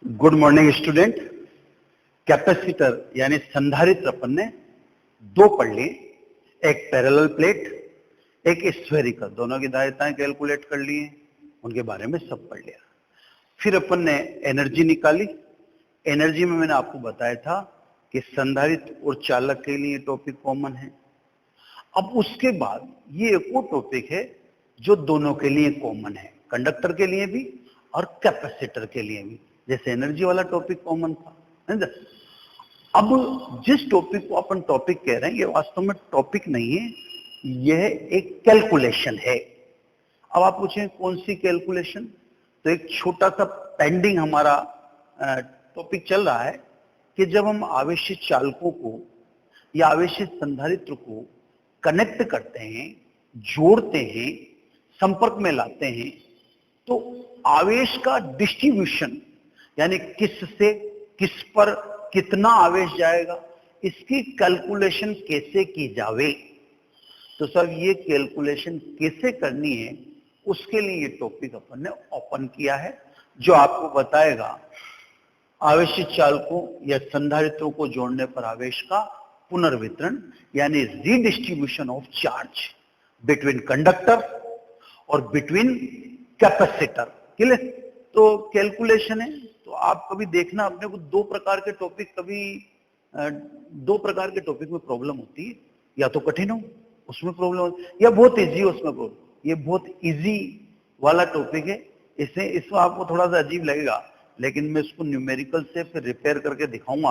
Good morning student. Capacitor यानी संधारित्र अपन ने दो पढ़ लिए, एक पैरेलल प्लेट, एक स्फेरिकल। दोनों की धारिताएं कैलकुलेट कर ली हैं, उनके बारे में सब पढ़ लिया। फिर अपन ने एनर्जी निकाली। एनर्जी में मैंने आपको बताया था कि संधारित्र और चालक के लिए टॉपिक कॉमन है। अब उसके बाद ये एक और टॉपिक है जो दोनों के लिए कॉमन है, कंडक्टर के लिए भी और कैपेसिटर के लिए भी। जैसे एनर्जी वाला टॉपिक कॉमन था, है ना? अब जिस टॉपिक को अपन टॉपिक कह रहे हैं ये वास्तव में टॉपिक नहीं है, यह एक कैलकुलेशन है। अब आप पूछें कौन सी कैलकुलेशन, तो एक छोटा सा पेंडिंग हमारा टॉपिक चल रहा है कि जब हम आवेशित चालकों को या आवेशित संधारित्र को कनेक्ट करते हैं, जोड़ते हैं, संपर्क में लाते हैं, तो आवेश का डिस्ट्रीब्यूशन यानी किस से किस पर कितना आवेश जाएगा, इसकी कैलकुलेशन कैसे की जावे। तो सर ये कैलकुलेशन कैसे करनी है, उसके लिए ये टॉपिक अपन ने ओपन किया है, जो आपको बताएगा आवेशित चालकों या संधारित्रों को जोड़ने पर आवेश का पुनर्वितरण यानी redistribution of charge between conductor और बिटवीन कैपेसिटर। क्लियर? तो कैलकुलेशन है, तो आप कभी देखना अपने को दो प्रकार के टॉपिक में प्रॉब्लम होती है, या तो कठिन हो उसमें प्रॉब्लम या बहुत इजी हो उसमें प्रॉब्लम। ये बहुत इजी वाला टॉपिक है, इसमें आपको थोड़ा सा अजीब लगेगा, लेकिन मैं इसको न्यूमेरिकल से फिर रिपेयर करके दिखाऊंगा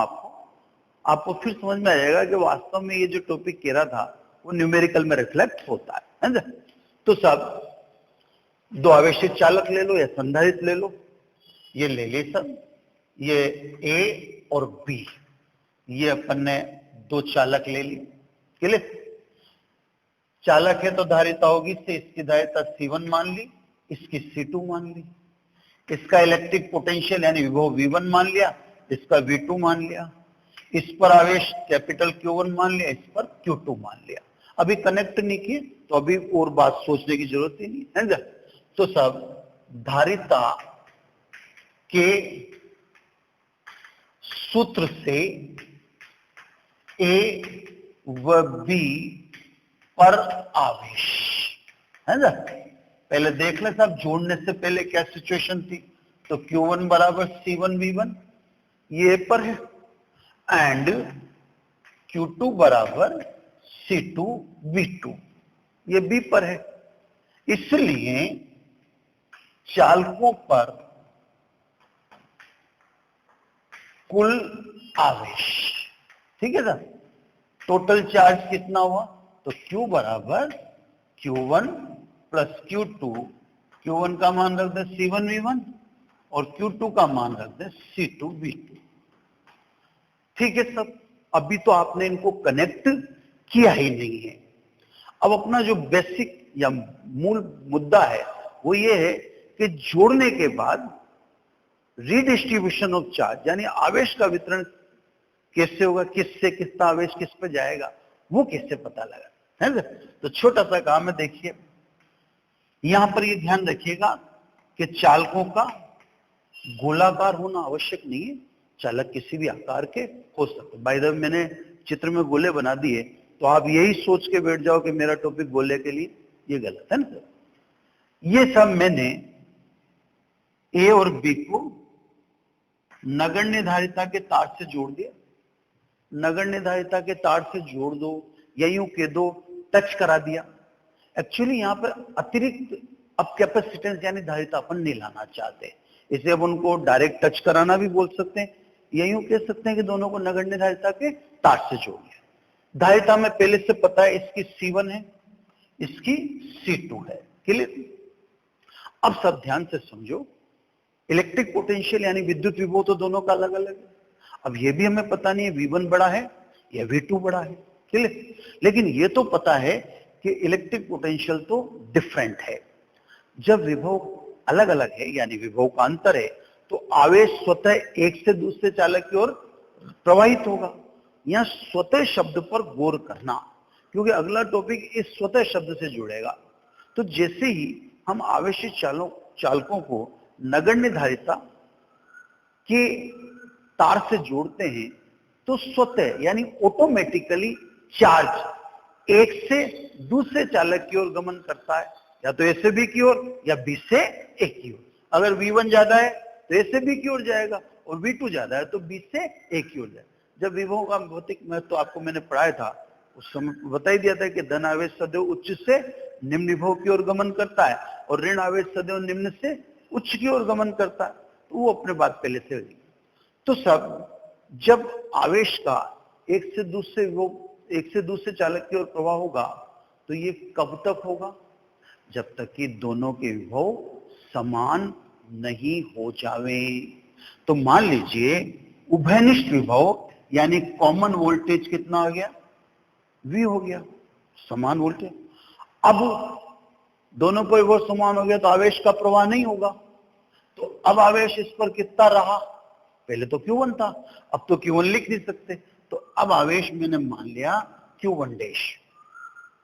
आपको फिर समझ में आ जाएगा कि वास्तव में ये जो टॉपिक कह रहा था वो न्यूमेरिकल में रिफ्लेक्ट होता है ना? तो सब दो आवेशित चालक ले लो या संधारित्र ले लो, ये ले ली सब, ये ए और बी, ये अपन ने दो चालक ले ली। क्लियर? चालक है तो धारिता होगी से इसकी धारिता C1 मान ली, इसकी C2 मान ली, इसका इलेक्ट्रिक पोटेंशियल यानी विभव V1 मान लिया, इसका V2 मान लिया, इस पर आवेश कैपिटल Q1 मान लिया, इस पर Q2 मान लिया। अभी कनेक्ट नहीं किए तो अभी और बात सोचने की जरूरत ही नहीं है ना? तो सब धारिता के सूत्र से A व B पर आवेश, है ना? पहले देख ले साहब, जोड़ने से पहले क्या सिचुएशन थी। तो Q1 बराबर C1 V1 ये पर है, एंड Q2 बराबर C2 V2 ये बी पर है। इसलिए चालकों पर कुल आवेश, ठीक है सर, टोटल चार्ज कितना हुआ, तो Q बराबर Q1 प्लस Q2, Q1 का मान रख दे C1 V1 और Q2 का मान रख दे C2 V2। ठीक है सब, अभी तो आपने इनको कनेक्ट किया ही नहीं है। अब अपना जो बेसिक या मूल मुद्दा है वो ये है कि जोड़ने के बाद रीडिस्ट्रीब्यूशन ऑफ चार्ज यानी आवेश का वितरण कैसे होगा, किससे कितना आवेश किस पे जाएगा, वो कैसे पता लगा, है ना? तो छोटा सा काम है, देखिए यहां पर ये ध्यान रखिएगा कि चालकों का गोलाकार होना आवश्यक नहीं है, चालक किसी भी आकार के हो सकते। बाय द वे मैंने चित्र में गोले बना दिए, तो आप यही सोच के बैठ जाओ कि मेरा टॉपिक गोले के लिए, ये गलत है ना? ये सब मैंने ए और बी को नगण्य धारिता के तार से जोड़ दिया। नगण्य धारिता के तार से जोड़ दो या यूं कह दो टच करा दिया। एक्चुअली यहां पर अतिरिक्त अब कैपेसिटेंस यानी धारिता अपन नहीं लाना चाहते, इसे अब उनको डायरेक्ट टच कराना भी बोल सकते हैं, या यूं कह सकते हैं कि दोनों को नगण्य धारिता के तार से जोड़ दिया। धारिता में पहले से पता है इसकी C1 है, इसकी C2 है। क्लियर? अब सब ध्यान से समझो, इलेक्ट्रिक पोटेंशियल यानी विद्युत विभव तो दोनों का अलग अलग है। अब ये भी हमें पता नहीं है V1 बड़ा है या V2 बड़ा है, क्लियर? लेकिन ये तो पता है कि इलेक्ट्रिक पोटेंशियल तो डिफरेंट है। जब विभव अलग अलग है यानी विभव का अंतर है, तो आवेश स्वतः एक से दूसरे चालक की ओर प्रवाहित होगा। यहां स्वतः शब्द पर गौर करना, क्योंकि अगला टॉपिक इस स्वतः शब्द से जुड़ेगा। तो जैसे ही हम आवेशित चालकों को नगण्य धारिता कि तार से जोड़ते हैं तो स्वतः यानी ऑटोमेटिकली चार्ज एक से दूसरे चालक की ओर गमन करता है, या तो ए से बी की ओर या बी से ए की ओर। अगर V1 ज्यादा है तो ए से बी की ओर जाएगा, और V2 ज्यादा है तो बी से ए की ओर जाएगा। जब विभवों का भौतिक महत्व तो आपको मैंने पढ़ाया था, उस समय बता ही दिया था कि धन आवेश सदैव उच्च से निम्न विभव की ओर गमन करता है और ऋण आवेश सदैव निम्न से उच्च की ओर गमन करता है। तो वो अपने बात पहले से हुई। तो सब जब आवेश का एक से दूसरे चालक की ओर प्रवाह होगा तो ये कब तक होगा? जब तक कि दोनों के विभव समान नहीं हो जावे। तो मान लीजिए उभयनिष्ठ विभव यानी कॉमन वोल्टेज कितना आ गया? V हो गया, समान वोल्टेज। अब दोनों को विभव समान हो गया तो आवेश का प्रवाह नहीं होगा। तो अब आवेश इस पर कितना रहा? पहले तो Q1 था, अब तो Q1 लिख नहीं सकते। तो अब आवेश मैंने मान लिया Q1 डैश।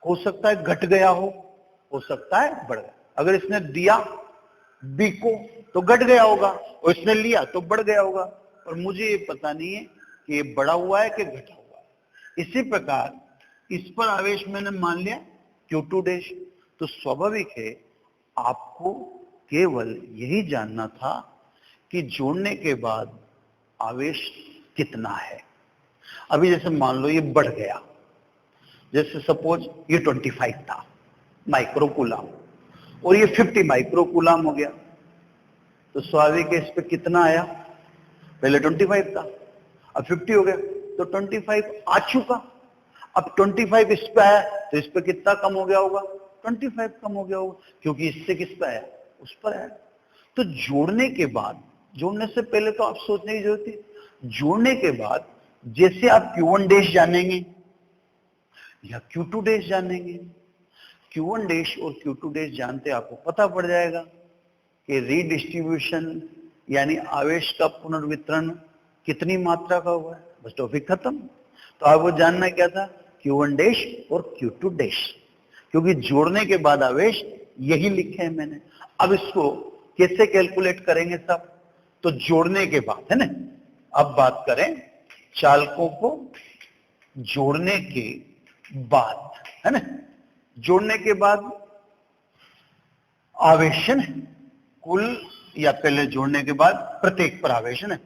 हो सकता है घट गया हो सकता है बढ़ गया। अगर इसने दिया B को तो घट गया होगा, और इसने लिया तो बढ़ गया होगा, और मुझे ये पता नहीं है कि ये बढ़ा हुआ है कि घटा हुआ है। इसी प्रकार इस पर आवेश मैंने मान लिया Q2 डैश। तो स्वाभाविक है आपको केवल यही जानना था कि जोड़ने के बाद आवेश कितना है। अभी जैसे मान लो ये बढ़ गया, जैसे सपोज ये 25 था माइक्रो कूलाम और ये 50 माइक्रो कूलाम हो गया, तो स्वाभाविक है इस पे कितना आया? पहले 25 था, अब 50 हो गया, तो 25 आ चुका। अब 25 इस पे आया तो इस पे कितना कम हो गया होगा? 25 कम हो गया होगा, क्योंकि इससे किस पे आया? उस पर आया। तो जोड़ने के बाद, जोड़ने से पहले तो आप सोचने की जरूरत है। जोड़ने के बाद जैसे आप Q1 डैश जानेंगे या Q2 डैश जानेंगे, Q1 डैश और Q2 डैश जानते आपको पता पड़ जाएगा कि रीडिस्ट्रीब्यूशन यानी आवेश का पुनर्वितरण कितनी मात्रा का हुआ है। बस टॉपिक खत्म। तो आपको जानना क्या था? Q1 डैश और Q2 डैश, क्योंकि जोड़ने के बाद आवेश यही लिखे हैं मैंने। अब इसको कैसे कैलकुलेट करेंगे सब? तो जोड़ने के बाद, है ना। अब बात करें चालकों को जोड़ने के बाद, है ना। जोड़ने के बाद आवेश है कुल, या पहले जोड़ने के बाद प्रत्येक पर आवेश है,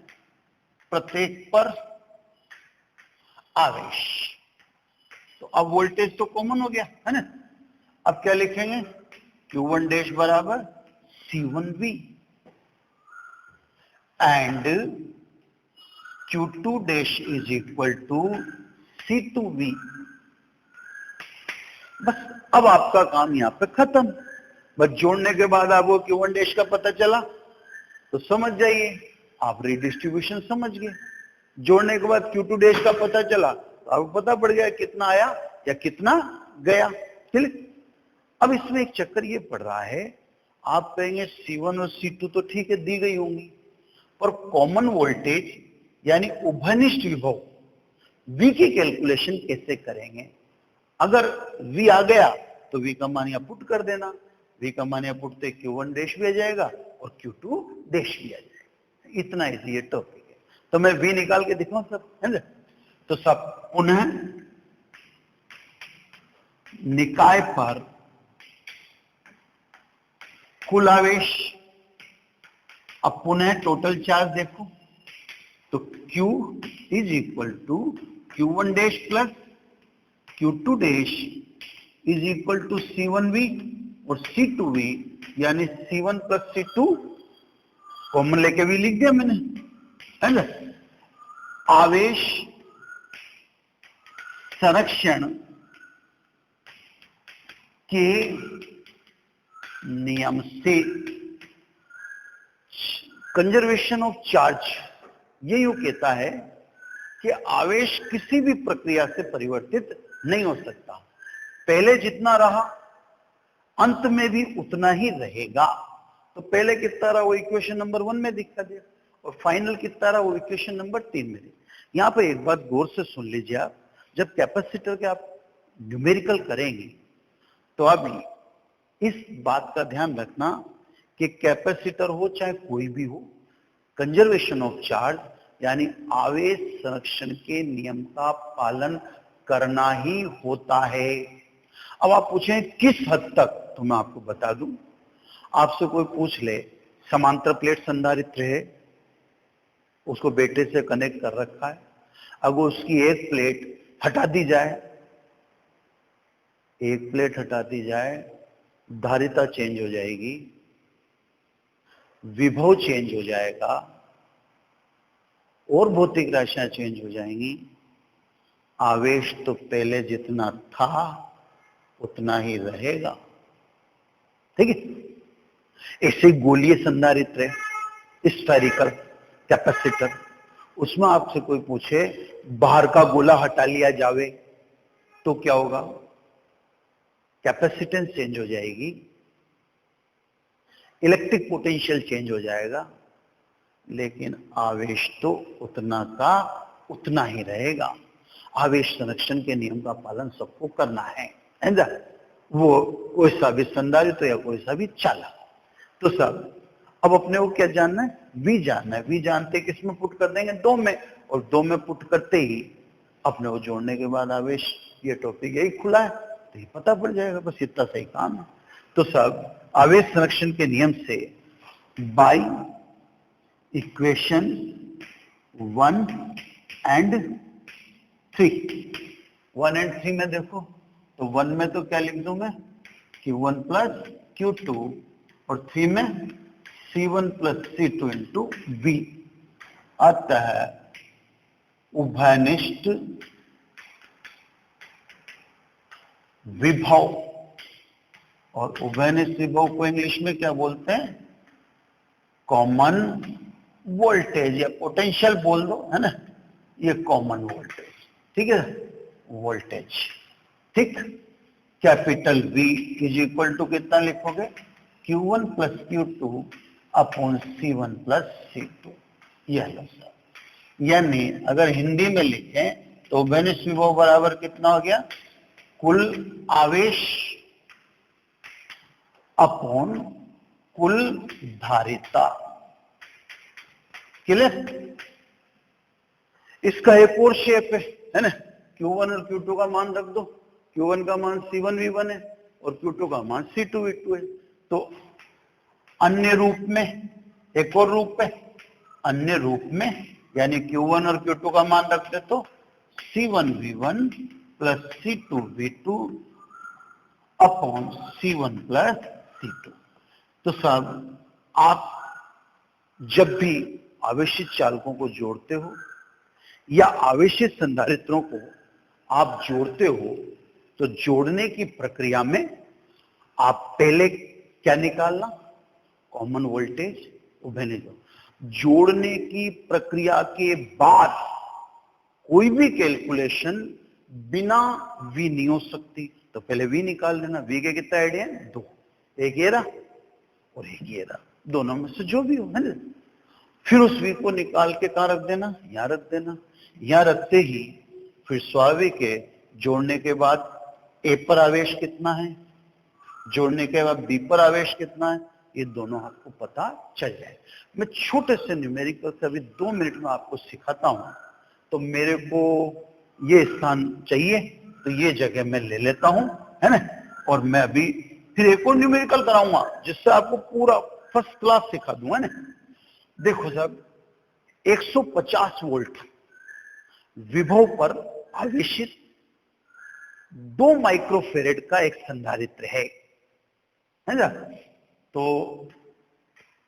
प्रत्येक पर आवेश। तो अब वोल्टेज तो कॉमन हो गया, है ना। अब क्या लिखेंगे? Q1 डैश बराबर C1V and Q2 dash is equal to C2V। बस अब आपका काम यहां पे खत्म। बस जोड़ने के बाद आपको Q1 डैश का पता चला तो समझ जाइए आप रीडिस्ट्रीब्यूशन समझ गए। जोड़ने के बाद Q2 डैश का पता चला तो आपको पता पड़ गया कितना आया या कितना गया। ठीक। अब इसमें एक चक्कर ये पड़ रहा है, आप कहेंगे C1 और C2 तो ठीक है दी गई होंगी, पर कॉमन वोल्टेज यानी उभयनिष्ठ विभव V की कैलकुलेशन कैसे करेंगे? अगर V आ गया तो V का मान यहां पुट कर देना। V का मान यहां पुटते Q1 डैश भी आ जाएगा और Q2 डैश भी आ जाएगा। इतना इजी ये टॉपिक है। तो मैं V निकाल के दिखाऊं सब, है ना। तो सब पुनः निकाय पर कुल आवेश, अब पुनः टोटल चार्ज देखो तो Q is equal to Q1 dash plus Q2 dash is equal to C1V और C2V, यानी C1 प्लस C2 कॉमन लेके भी लिख दिया मैंने, है ना। आवेश संरक्षण के नियम से, कंजर्वेशन ऑफ चार्ज ये यूं कहता है कि आवेश किसी भी प्रक्रिया से परिवर्तित नहीं हो सकता। पहले जितना रहा अंत में भी उतना ही रहेगा। तो पहले कितना रहा वो इक्वेशन नंबर 1 में दिखा दिया, और फाइनल कितना रहा वो इक्वेशन नंबर 3 में दिया। यहां पर एक बात गौर से सुन लीजिए आप, जब कैपेसिटर के आप न्यूमेरिकल करेंगे तो आप इस बात का ध्यान रखना कि कैपेसिटर हो चाहे कोई भी हो, कंजर्वेशन ऑफ चार्ज यानी आवेश संरक्षण के नियम का पालन करना ही होता है। अब आप पूछें किस हद तक, तो मैं आपको बता दूं। आपसे कोई पूछ ले समांतर प्लेट संधारित्र है, उसको बैटरी से कनेक्ट कर रखा है, अगर उसकी एक प्लेट हटा दी जाए, एक प्लेट हटा दी जाए, धारिता चेंज हो जाएगी, विभव चेंज हो जाएगा और भौतिक राशियां चेंज हो जाएंगी। आवेश तो पहले जितना था उतना ही रहेगा। ठीक है। ऐसे गोलीय संधारित्र है, स्फेरिकल कैपेसिटर, उसमें आपसे कोई पूछे बाहर का गोला हटा लिया जावे तो क्या होगा? कैपेसिटेंस चेंज हो जाएगी, इलेक्ट्रिक पोटेंशियल चेंज हो जाएगा, लेकिन आवेश तो उतना का उतना ही रहेगा। आवेश संरक्षण के नियम का पालन सबको करना है ना, वो कोई सा भी संधारित्र या कोई सा भी चालक। तो सब अब अपने को क्या जानना है? वी जानना है। वी जानते किस में पुट कर देंगे? दो में, और दो में पुट करते ही अपने को जोड़ने के बाद आवेश, ये टॉपिक यही खुला है तो ये पता पड़ जाएगा, बस इतना सही काम है। तो सब आवेश संरक्षण के नियम से बाय इक्वेशन 1 एंड 3, 1 एंड 3 में देखो तो 1 में तो क्या लिख दूं मैं? Q1 प्लस Q2, और 3 में C1 plus C2 into V। अतः उभयनिष्ठ विभव, और उभयनिष्ठ विभव को इंग्लिश में क्या बोलते हैं? कॉमन वोल्टेज या पोटेंशियल बोल दो, है ना, ये कॉमन वोल्टेज। ठीक है, वोल्टेज। ठीक, capital V is equal to कितना लिखोगे? Q1 plus Q2 upon C1 plus C2। यह लो सर, यानी अगर हिंदी में लिखें तो उभयनिष्ठ विभव बराबर कितना हो गया? कुल आवेश अपॉन कुल धारिता। क्लियर? इसका एक और शेप है ना, Q1 और Q2 का मान रख दो। Q1 का मान C1 V1 है और Q2 का मान C2 V2 है। तो अन्य रूप में, एक और रूप है अन्य रूप में, यानी Q1 और Q2 का मान रख दे तो C1 V1 plus C2 V2 upon C1 plus C2। तो साहब आप जब भी आवेशित चालकों को जोड़ते हो या आवेशित संधारित्रों को आप जोड़ते हो तो जोड़ने की प्रक्रिया में आप पहले क्या निकालना? कॉमन वोल्टेज, उभयनिष्ठ। जोड़ने की प्रक्रिया के बाद कोई भी कैलकुलेशन बिना V नहीं हो सकती, तो पहले V निकाल लेना। V के कितना आइडिया है? 2, एक ये रहा और एक ये रहा, दोनों में से जो भी हो, है ना। फिर उस V को निकाल के कहां रख देना? यहां रख देना। यहां रखते ही फिर स्वाभाविक है, जोड़ने के बाद A पर आवेश कितना है, जोड़ने के बाद B पर आवेश कितना है, ये दोनों आपको पता चल जाए। मैं छोटे से न्यूमेरिकल से अभी 2 मिनट में आपको सिखाता हूं। तो मेरे को ये स्थान चाहिए तो ये जगह मैं ले लेता हूं, है ना, और मैं अभी फिर एक और न्यूमेरिकल कराऊंगा जिससे आपको पूरा फर्स्ट क्लास सिखा दूंगा ना। देखो साहब, 150 वोल्ट विभव पर आवेशित 2 माइक्रोफेरेड का एक संधारित्र है ना। तो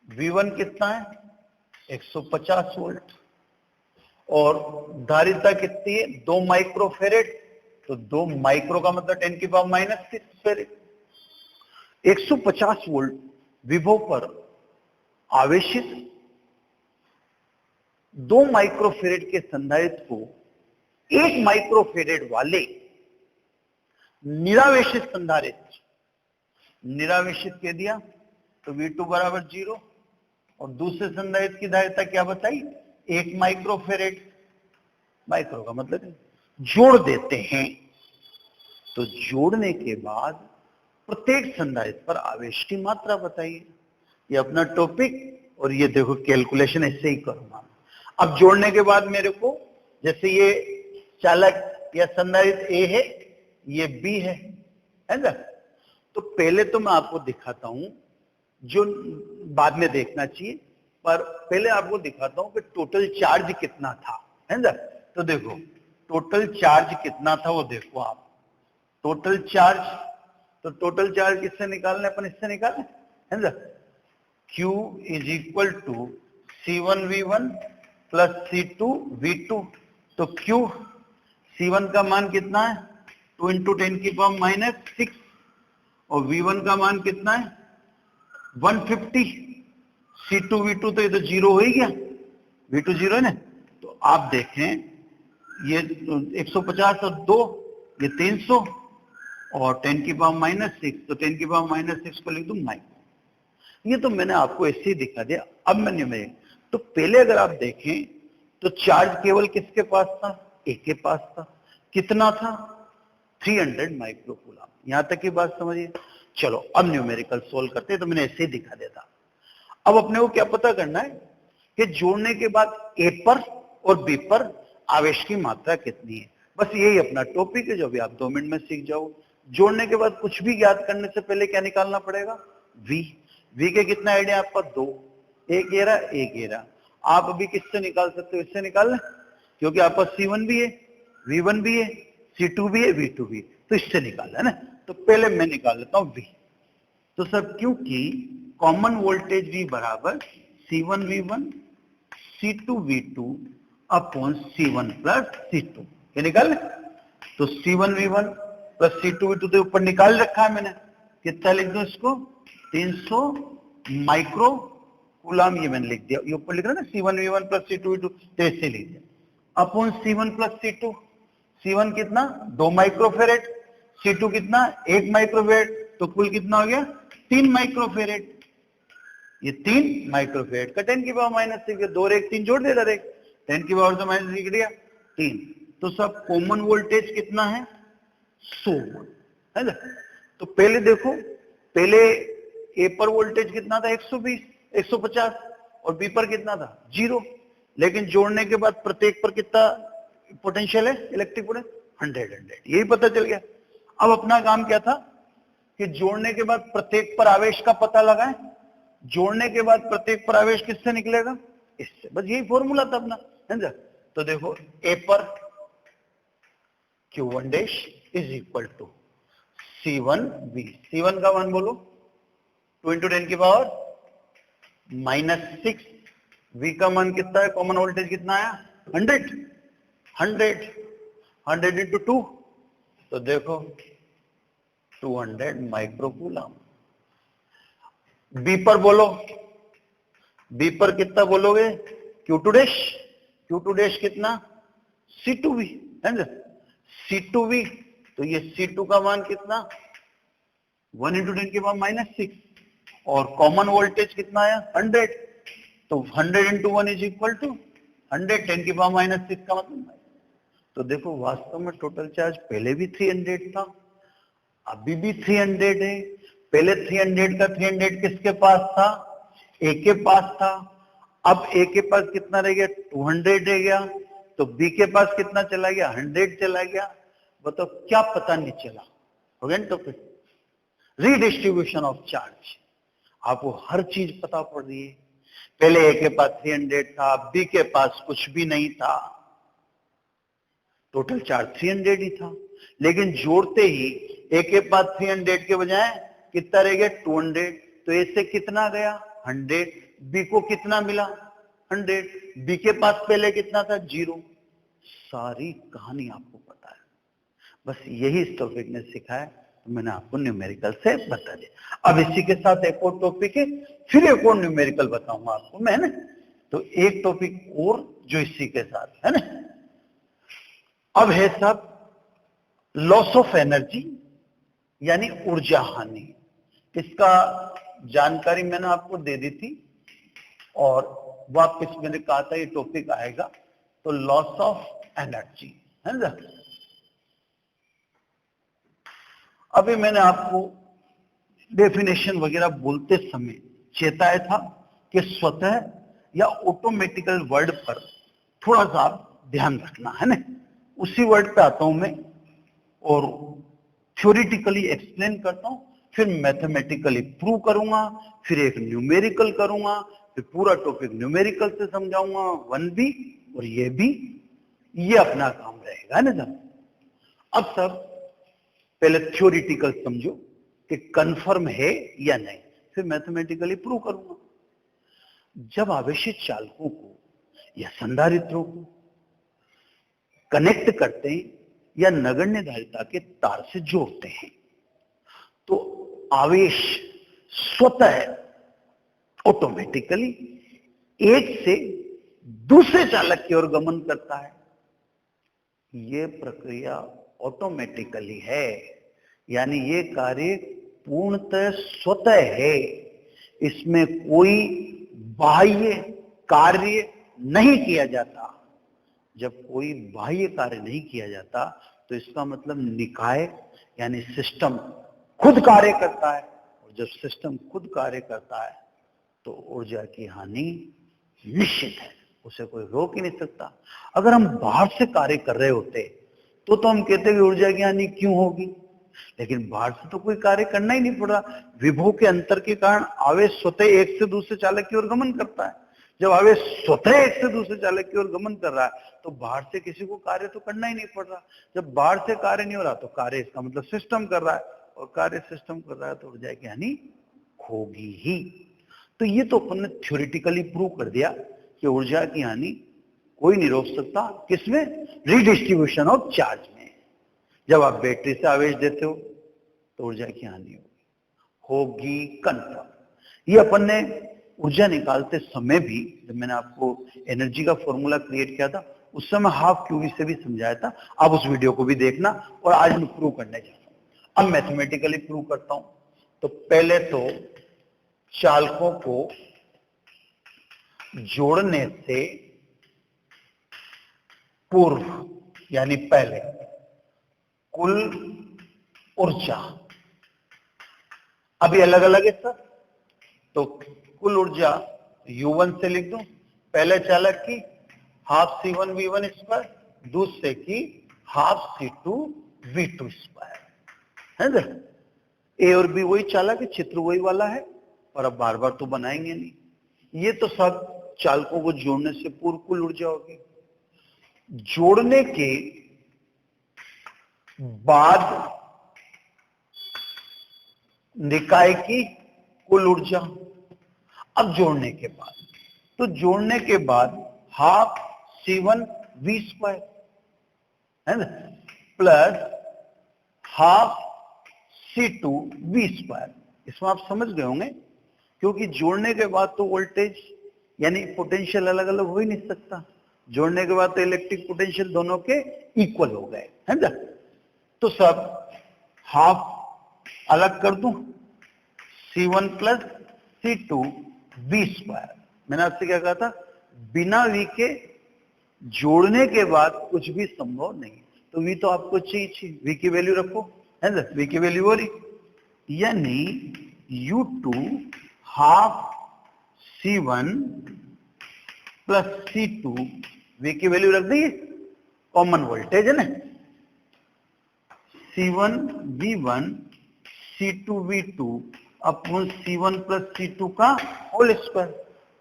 V1 कितना है? 150 वोल्ट, और धारिता कितनी है? 2 माइक्रोफेरेड। तो 2 माइक्रो का मतलब 10 की पावर -6 फेरेड। 150 वोल्ट विभव पर आवेशित 2 माइक्रोफेरेड के संधारित्र को 1 माइक्रोफेरेड वाले निरावेशित संधारित्र, निरावेशित कह दिया तो V2 बराबर 0, और दूसरे संधारित्र की धारिता क्या बताई? 1 माइक्रोफेरेड। माइक्रो का मतलब जोड़ देते हैं। तो जोड़ने के बाद प्रत्येक संधारित्र पर आवेश की मात्रा बताइए। ये अपना टॉपिक और ये देखो कैलकुलेशन ऐसे ही करूंगा। अब जोड़ने के बाद मेरे को, जैसे ये चालक या संधारित्र ए है, ये बी है ना? तो पहले तो मैं आपको दिखाता हूं, जो बाद में देखना चाहिए, पर पहले आपको दिखाता हूं कि टोटल चार्ज कितना था, है ना? तो देखो टोटल चार्ज कितना था वो देखो आप। टोटल चार्ज, तो टोटल चार्ज किससे निकालना है? अपन इससे निकालें, है ना? Q is equal to C1V1 plus C2V2। तो Q, C1 का मान कितना है? 2 इंटू 10⁻⁻6, और V1 का मान कितना है? 150। C2V2 तो ये तो जीरो हो ही गया, V2 जीरो है ना? तो आप देखें ये 150 और 2 ये 300, और 10⁻⁻6, तो 10⁻⁻6 को लिख दूं माइक्रो। ये तो मैंने आपको ऐसे ही दिखा दिया। अब मैं न्यूमेरिक, तो पहले अगर आप देखें तो चार्ज केवल किसके पास था? ए के पास था। कितना था? 300 माइक्रोकूलम। यहां तक की बात समझिए। चलो अब न्यूमेरिकल सोल्व करते हैं, तो मैंने ऐसे ही दिखा देता। अब अपने को क्या पता करना है कि जोड़ने के बाद ए पर और बी पर आवेश की मात्रा कितनी है। बस यही अपना टॉपिक है जो अभी आप 2 मिनट में सीख जाओ। जोड़ने के बाद कुछ भी ज्ञात करने से पहले क्या निकालना पड़ेगा? वी। वी के कितना आइडिया आपका? 2। एक घेरा एक घेरा। आप अभी किससे निकाल सकते हो? इससे निकाल लें, क्योंकि आपका C1 भी है, V1 भी है, C2 भी है, V2 भी है, तो इससे निकाल है ना। तो पहले मैं निकाल लेता हूं V। तो सर क्योंकि कॉमन वोल्टेज V बराबर C1V1 C2V2 upon C1 plus C2, ये निकाल। तो C1V1 प्लस C2V2 तो ऊपर निकाल रखा है मैंने। कितना लिख दूं इसको? 300 माइक्रो कूलम, ये मैंने लिख दिया। ये ऊपर लिख रहा है ना C1V1 प्लस C2V2, तो ऐसे लिख दिया upon C1 plus C2। C1 कितना? 2 माइक्रोफेरेड, C2 कितना? 1 माइक्रोफेरेड, तो कुल कितना हो गया? 3 माइक्रोफेरेड। ये 3 माइक्रोफेरेड का 10⁻⁻6, 2 और 1 3 जोड़ दे डायरेक्ट, 10⁻⁻6 दिया 3। तो सब कॉमन वोल्टेज कितना है? 100 है ना। तो पहले देखो, पहले ए पर वोल्टेज कितना था? 120 150, और बी पर कितना था? 0। लेकिन जोड़ने के बाद प्रत्येक पर कितना पोटेंशियल है? Electric potential 100। यही पता चल गया। अब अपना काम क्या था कि जोड़ने के बाद प्रत्येक पर आवेश का पता लगाएं। जोड़ने के बाद प्रत्येक पर आवेश किससे निकलेगा? इससे। बस यही फॉर्मूला था अपना, है ना। तो देखो ए पर Q1 dash is equal to C1V। C1 का मान बोलो? 2 इंटू 10⁻⁻6। V का मान कितना है? कॉमन वोल्टेज कितना आया? 100 इंटू 2, तो देखो 200 माइक्रोकूलम। बी पर बोलो? बी पर कितना बोलोगे? Q2 dash. Q2 डैश कितना? C2V, है ना। C2V, तो ये C2 का मान कितना? 1 इंटू 10⁻⁻6, और कॉमन वोल्टेज कितना आया? 100। तो 100 इंटू 1 इज इक्वल टू 100, 10⁻⁻6 का मतलब। तो देखो वास्तव में टोटल चार्ज पहले भी 300 था, अभी भी 300 है। पहले 300 का 300 किसके पास था? ए के पास था। अब ए के पास कितना रह गया? 200 रह गया। तो बी के पास कितना चला गया? 100 चला गया। बताओ क्या पता नहीं चला? हो गया ना। तो फिर रीडिस्ट्रीब्यूशन ऑफ चार्ज, आपको हर चीज पता पड़ रही है। पहले ए के पास 300 था, बी के पास कुछ भी नहीं था, टोटल चार्ज 300 ही था। लेकिन जोड़ते ही ए के पास 300 के बजाय कितना रह गया? 200। तो ए से कितना गया? 100। बी को कितना मिला? 100। बी के पास पहले कितना था? 0। सारी कहानी आपको पता है। बस यही इस टॉपिक ने सिखाया, तो मैंने आपको न्यूमेरिकल से बता दिया। अब इसी के साथ एक और टॉपिक है, फिर एक और न्यूमेरिकल बताऊंगा आपको मैं, है ना। तो एक टॉपिक और जो इसी के साथ है ना। अब है सब लॉस ऑफ एनर्जी, यानी ऊर्जा हानि। इसका जानकारी मैंने आपको दे दी थी, और वापस मैंने कहा था ये टॉपिक आएगा। तो लॉस ऑफ एनर्जी, है ना। अभी मैंने आपको डेफिनेशन वगैरह बोलते समय चेताया था कि स्वतः या ऑटोमेटिकल वर्ड पर थोड़ा सा ध्यान रखना है ना। उसी वर्ड पे आता हूं मैं और थ्योरेटिकली एक्सप्लेन करता हूं, फिर मैथमेटिकली प्रूव करूंगा, फिर एक न्यूमेरिकल करूंगा, फिर पूरा टॉपिक न्यूमेरिकल से समझाऊंगा, 1B और ये भी, ये अपना काम रहेगा ना सर। अब सर पहले थ्योरेटिकल समझो कि कंफर्म है या नहीं, फिर मैथमेटिकली प्रूव करूंगा। जब आवेशित चालकों को या संधारित्रों को कनेक्ट करते हैं या नगण्य धारिता के तार से जोड़ते हैं तो आवेश स्वतः ऑटोमेटिकली एक से दूसरे चालक की ओर गमन करता है। यह प्रक्रिया ऑटोमेटिकली है, यानी ये कार्य पूर्णतः स्वतः है, इसमें कोई बाह्य कार्य नहीं किया जाता। जब कोई बाह्य कार्य नहीं किया जाता तो इसका मतलब निकाय यानी सिस्टम खुद कार्य करता है, और जब सिस्टम खुद कार्य करता है तो ऊर्जा की हानि निश्चित है, उसे कोई रोक ही नहीं सकता। अगर हम बाहर से कार्य कर रहे होते तो हम कहते कि ऊर्जा की हानि क्यों होगी, लेकिन बाहर से तो कोई कार्य करना ही नहीं पड़ रहा। विभव के अंतर के कारण आवेश स्वतः एक से दूसरे चालक की ओर गमन करता है। जब आवेश स्वतः एक से दूसरे चालक की ओर गमन कर रहा है तो बाहर से किसी को कार्य तो करना ही नहीं पड़ रहा। जब बाहर से कार्य नहीं हो रहा तो कार्य इसका मतलब सिस्टम कर रहा है, और कार्य सिस्टम कर रहा है तो ऊर्जा की हानि होगी ही। तो ये तो अपन ने थ्योरेटिकली प्रूव कर दिया कि ऊर्जा की हानि कोई नहीं रोक सकता। किसमें? रिडिस्ट्रीब्यूशन ऑफ चार्ज में। जब आप बैटरी से आवेश देते हो तो ऊर्जा की हानि होगी कंफर्म। ये अपन ने ऊर्जा निकालते समय भी, जब मैंने आपको एनर्जी का फॉर्मूला क्रिएट किया था उस समय हाफ क्यूबी से भी समझाया था। आप उस वीडियो को भी देखना। और आज मैं प्रूव करने जा रहा हूं। अब मैथमेटिकली प्रूव करता हूं। तो पहले तो चालकों को जोड़ने से पूर्व यानी पहले कुल ऊर्जा, अभी अलग अलग है सर, तो कुल ऊर्जा U1 से लिख दूं, पहले चालक की हाफ C1 V1 स्क्वायर, दूसरे की हाफ C2 V2 स्क्वायर, है ना। ए और बी वही चालक है, चित्र वही वाला है, और अब बार बार तो बनाएंगे नहीं। ये तो सब चालकों को जोड़ने से पूर्व कुल ऊर्जा होगी। जोड़ने के बाद निकाय की कुल ऊर्जा। अब जोड़ने के बाद, तो जोड़ने के बाद हाफ C1 V स्क्वायर, है ना, plus half C2 V square. इसमें आप समझ गए होंगे, क्योंकि जोड़ने के बाद तो वोल्टेज यानी पोटेंशियल अलग अलग हो ही नहीं सकता। जोड़ने के बाद तो इलेक्ट्रिक पोटेंशियल दोनों के इक्वल हो गए, है ना। तो सब हाफ अलग कर दूं, C1 plus C2 V square. मैंने आपसे क्या कहा था, बिना V के जोड़ने के बाद कुछ भी संभव नहीं। तो V तो आपको चाहिए, V की वैल्यू रखो, है ना। V की वैल्यू हो रही, यानी U2 half C1 plus C2, V की वैल्यू रख दी, कॉमन वोल्टेज है ना, C1 V1 C2 V2 upon C1 plus C2 का होल स्क्वायर।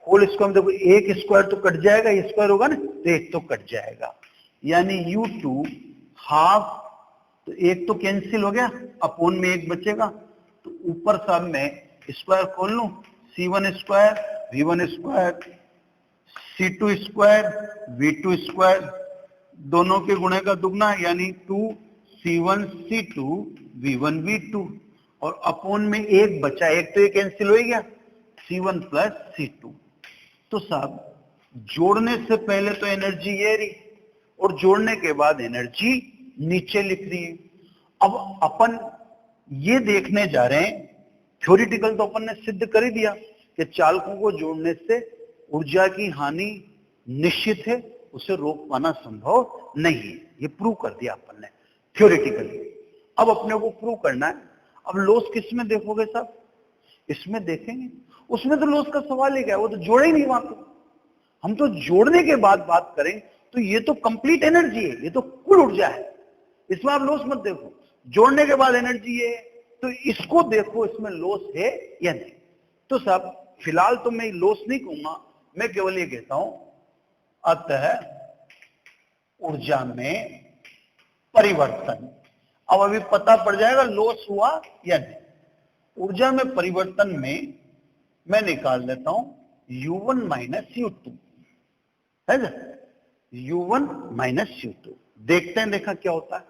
होल स्क्वायर में देखो एक स्क्वायर तो कट जाएगा, ये स्क्वायर होगा ना, तो एक तो कट जाएगा, यानी U2 हाफ, तो एक तो कैंसिल हो गया, अपॉन में एक बचेगा, तो ऊपर सब में स्क्वायर खोल लूं, C1 square V1 square C2 square V2 square, दोनों के गुणे का दुगना यानी 2C1 C2 V1 V2, और अपॉन में एक बचा, एक तो ये कैंसिल हो गया, C1 प्लस C2। तो साहब जोड़ने से पहले तो एनर्जी ये रही, और जोड़ने के बाद एनर्जी नीचे लिख रही है। अब अपन ये देखने जा रहे हैं, थ्योरेटिकल तो अपन ने सिद्ध कर ही दिया कि चालकों को जोड़ने से ऊर्जा की हानि निश्चित है, उसे रोक पाना संभव नहीं है। ये प्रूव कर दिया अपन ने थ्योरेटिकली। अब अपने को प्रूव करना है। अब लॉस किस में देखोगे साहब? इसमें देखेंगे उसमें तो लॉस का सवाल ही क्या है, वो तो जोड़े ही नहीं वहां पे। हम तो जोड़ने के बाद बात करें तो ये तो कंप्लीट एनर्जी है, ये तो कुल ऊर्जा है, इसमें आप लॉस मत देखो। जोड़ने के बाद एनर्जी है तो इसको देखो, इसमें लॉस है या नहीं। तो सब फिलहाल तो मैं लॉस नहीं कहूंगा, मैं केवल ये कहता हूं अतः ऊर्जा में परिवर्तन। अब अभी पता पड़ जाएगा लॉस हुआ या नहीं। ऊर्जा में परिवर्तन में मैं निकाल देता हूं U1 माइनस U2, है ना, U1 माइनस U2। देखते हैं देखा क्या होता है।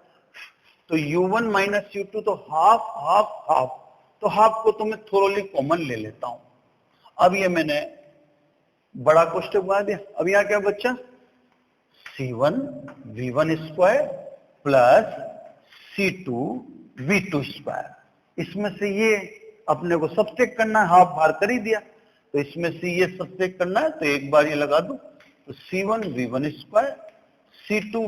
तो U1 माइनस U2 तो हाफ हाफ हाफ, तो हाफ को तो मैं थोरोली कॉमन ले लेता हूं। अब ये मैंने बड़ा कोष्टक बना दिया। अब यहां क्या बच्चा, C1 V1 square plus C2 V2 square. इसमें से ये अपने को सब्ट्रैक्ट करना है, हाफ बाहर कर ही दिया, तो इसमें से ये सब्ट्रैक्ट करना है, तो एक बार ये लगा दो, तो C1 V1 square C2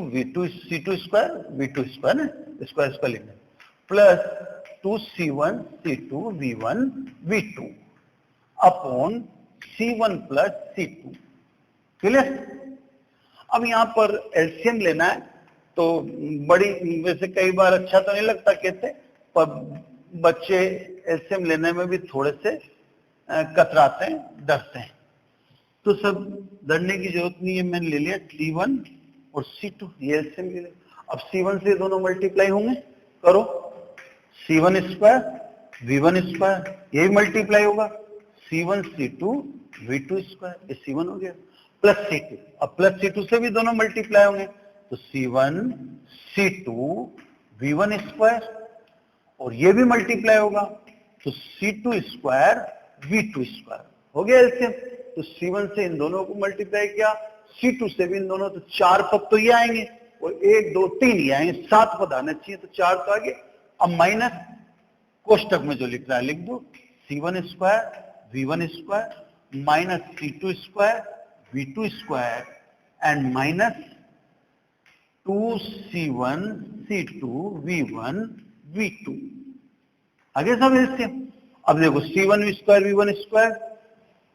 C2 square V2 square ना, स्क्वायर स्क्वायर लिखना, plus 2C1 C2 V1 V2 upon C1 plus C2। Clear. अब यहां पर एलसीएम लेना है, तो बड़ी वैसे कई बार अच्छा तो नहीं लगता कहते, पर बच्चे एलसीएम लेने में भी थोड़े से कतराते हैं, डरते हैं। तो सब डरने की जरूरत नहीं है, मैंने ले लिया C1 और C2, ये एलसीएम ले लिया। अब C1 से दोनों मल्टीप्लाई होंगे, करो, C1 स्क्वायर V1 स्क्वायर, ये भी मल्टीप्लाई होगा, C1 C2 V2 स्क्वायर, ये C1 हो गया, प्लस C2। अब प्लस C2 से भी दोनों मल्टीप्लाई होंगे, तो C1 C2 V1 स्क्वायर, और ये भी मल्टीप्लाई होगा, तो C2 स्क्वायर V2 स्क्वायर हो गया एलसीएम। तो C1 से इन दोनों को मल्टीप्लाई किया, C2 से भी इन दोनों, तो 4 पद तो ये आएंगे, और 1 2 3 ये आएंगे, 7 पद आने चाहिए, तो 4 तो आगे। अब माइनस कोष्टक में जो लिख रहा है लिख दो, C1 square V1 square minus C2 square V2 square and minus 2C1 C2 V1 V2। आगे सब एलसीएम। अब देखो C1 स्क्वायर V1 स्क्वायर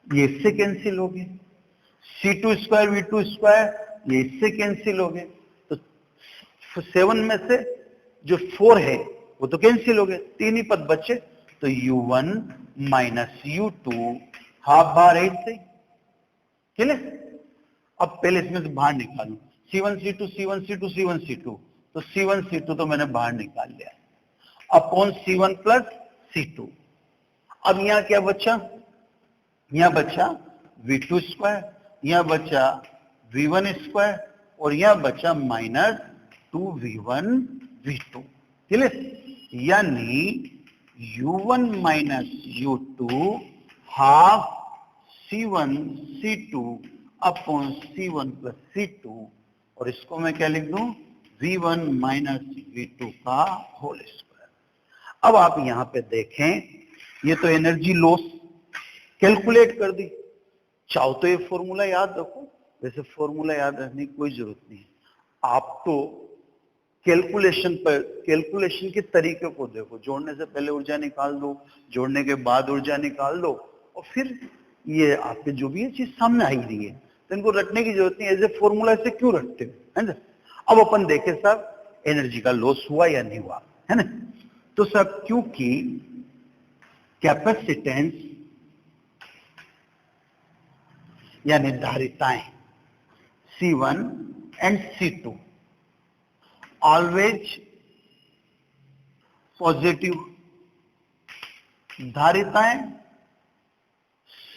ये इससे कैंसिल हो गए, C2 स्क्वायर V2 स्क्वायर ये इससे कैंसिल हो गए, तो 7 में से जो 4 है वो तो कैंसिल हो गए, 3 ही पद बचे, तो U1 माइनस U2 हाफ बाहर 8 से। क्लियर। अब पहले इसमें से बाहर निकालू, C1 C2 C1 C2 C1 C2, तो C1 C2 तो मैंने बाहर निकाल लिया, अपॉन C1 प्लस C2। अब यहां क्या बचा, यहां बचा V2 स्क्वायर, यहां बचा V1 स्क्वायर, और यहां बचा माइनस 2V1 V2। क्लियर। यानी U1 minus U2 half C1 C2 upon C1 plus C2, और इसको मैं क्या लिख दूं, V1 माइनस V2 का होल स्क्वायर। अब आप यहां पे देखें, ये तो एनर्जी लॉस कैलकुलेट कर दी। चाहो तो ये फॉर्मूला याद रखो, वैसे फॉर्मूला याद रखने की कोई जरूरत नहीं है, आप तो कैलकुलेशन पर, कैलकुलेशन के तरीके को देखो, जोड़ने से पहले ऊर्जा निकाल दो, जोड़ने के बाद ऊर्जा निकाल दो, और फिर ये आपके जो भी है चीज सामने आई रही है, तो इनको रटने की जरूरत नहीं, एज ए फॉर्मूला से क्यों रटते हो, है ना। अब अपन देखें साहब एनर्जी का लॉस हुआ या नहीं हुआ, है ना। तो साहब क्योंकि कैपेसिटेंस या निर्धारिताएं C1 and C2 always positive, धारिताएं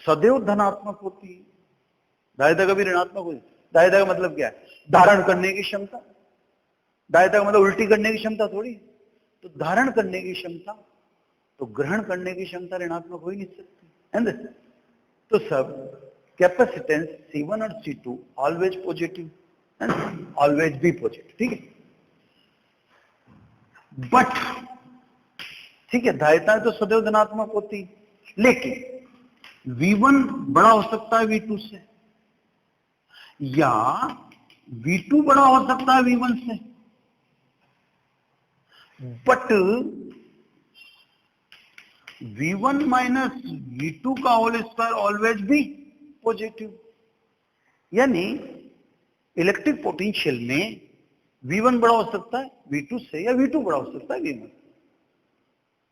सदैव धनात्मक होती है, धारिता कभी ऋणात्मक होती है। धारिता का मतलब क्या है, धारण करने की क्षमता, धारिता का मतलब उल्टी करने की क्षमता थोड़ी, तो धारण करने की क्षमता, तो ग्रहण करने की क्षमता ऋणात्मक हो ही नहीं सकती, है ना। तो सब कैपेसिटेंस C1 और C2 ऑलवेज पॉजिटिव, है ना, ऑलवेज बी पॉजिटिव, ठीक है। बट ठीक है, धारिताएं तो सदैव धनात्मक होती, लेकिन V1 बड़ा हो सकता है V2 से, या V2 बड़ा हो सकता है V1 से, बट V1 माइनस V2 का whole square always be positive. यानी इलेक्ट्रिक पोटेंशियल में V1 बड़ा हो सकता है V2 से, या V2 बड़ा हो सकता है V1,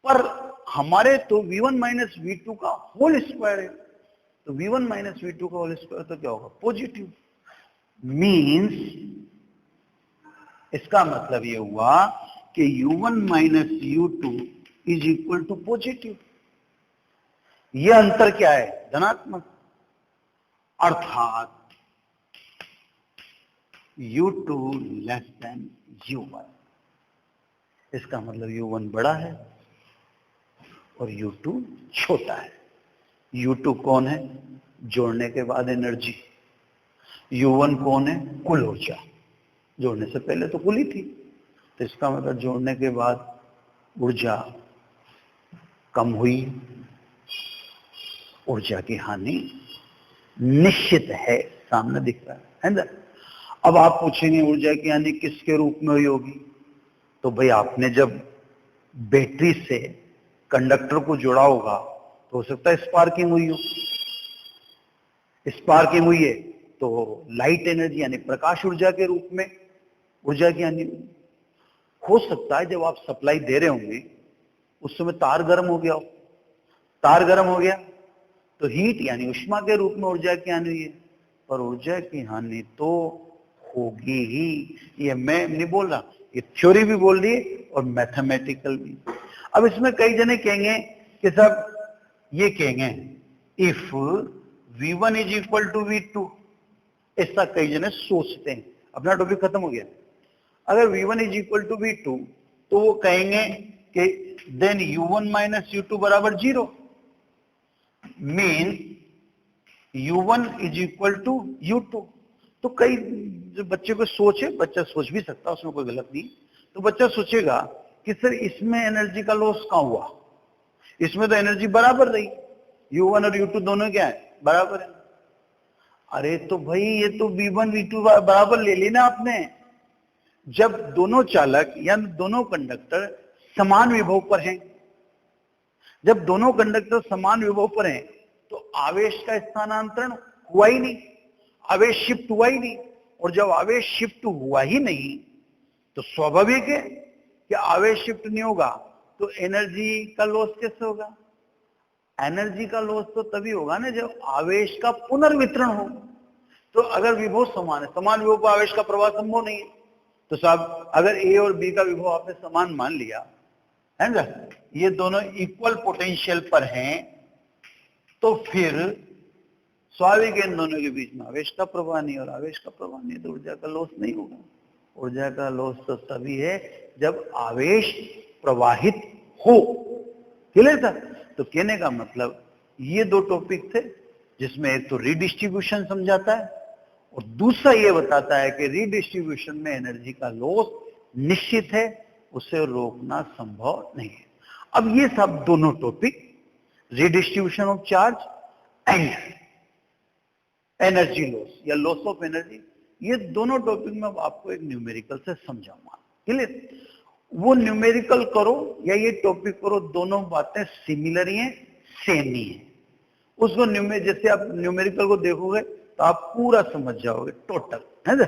पर हमारे तो V1 माइनस V2 का होल स्क्वायर है, तो V1 माइनस V2 का होल स्क्वायर तो क्या होगा, पॉजिटिव। मीन्स इसका मतलब ये हुआ कि U1 minus U2 is equal to positive. यह अंतर क्या है, धनात्मक, अर्थात U2 लेस देन U1। इसका मतलब U1 बड़ा है और U2 छोटा है। U2 कौन है, जोड़ने के बाद एनर्जी। U1 कौन है, कुल ऊर्जा। जोड़ने से पहले तो कुल ही थी, तो इसका मतलब जोड़ने के बाद ऊर्जा कम हुई, ऊर्जा की हानि निश्चित है, सामने दिख रहा है ना। अब आप पूछेंगे ऊर्जा की हानि किसके रूप में हुई होगी, तो भाई आपने जब बैटरी से कंडक्टर को जोड़ा होगा तो हो सकता है स्पार्किंग हुई हो। स्पार्किंग हुई है तो लाइट एनर्जी यानी प्रकाश ऊर्जा के रूप में ऊर्जा की हानि हो सकता है। जब आप सप्लाई दे रहे होंगे उस समय तार गर्म हो गया हो, तार गर्म हो गया तो हीट यानी ऊष्मा के रूप में ऊर्जा की हानि हुई है, पर ऊर्जा की हानि तो होगी ही। ये मैं नहीं बोल रहा, ये थ्योरी भी बोल रही है और मैथमेटिकल भी। अब इसमें कई जने कहेंगे कि सब ये कहेंगे if V1 is equal to V2, ऐसा कई जने सोचते हैं। अपना टॉपिक खत्म हो गया। अगर V1 is equal to V2 तो वो कहेंगे कि देन U1 माइनस U2 बराबर 0, mean U1 is equal to U2। तो कई जो बच्चे को सोच है, बच्चा सोच भी सकता है, उसमें कोई गलत नहीं। तो बच्चा सोचेगा कि सर इसमें एनर्जी का लॉस कहां हुआ, इसमें तो एनर्जी बराबर रही, U1 और U2 दोनों क्या है, बराबर है। अरे तो भाई ये तो V1 V2 बराबर ले ली ना आपने। जब दोनों चालक या दोनों कंडक्टर समान विभव पर हैं, जब दोनों कंडक्टर समान विभव पर हैं तो आवेश का स्थानांतरण हुआ ही नहीं, आवेश शिफ्ट हुआ ही नहीं। और जब आवेश शिफ्ट हुआ ही नहीं तो स्वाभाविक है कि आवेश शिफ्ट नहीं होगा तो एनर्जी का लॉस कैसे होगा। एनर्जी का लॉस तो तभी होगा ना जब आवेश का पुनर्वितरण हो। तो अगर विभव समान है, समान विभव पर आवेश का प्रवाह संभव नहीं है, तो साहब अगर ए और बी का विभव आपने समान मान लिया है ना, ये दोनों इक्वल पोटेंशियल पर हैं, तो फिर स्वाभाविक इन दोनों के बीच में आवेश का प्रवाह नहीं, और आवेश का प्रवाह नहीं तो ऊर्जा का लॉस नहीं होगा। ऊर्जा का लॉस तो तभी है जब आवेश प्रवाहित हो। क्लियर था। तो कहने का मतलब ये दो टॉपिक थे, जिसमें एक तो रीडिस्ट्रीब्यूशन समझाता है और दूसरा ये बताता है कि रीडिस्ट्रीब्यूशन में एनर्जी का लॉस निश्चित है, उसे रोकना संभव नहीं है। अब ये सब दोनों topic, redistribution of charge and energy loss या लॉस ऑफ एनर्जी, ये दोनों टॉपिक में आपको एक न्यूमेरिकल से समझाऊंगा। क्लियर। वो न्यूमेरिकल करो या ये टॉपिक करो, दोनों बातें सिमिलर ही हैं, सेम ही है। उसको जैसे आप न्यूमेरिकल को देखोगे तो आप पूरा समझ जाओगे टोटल, है ना।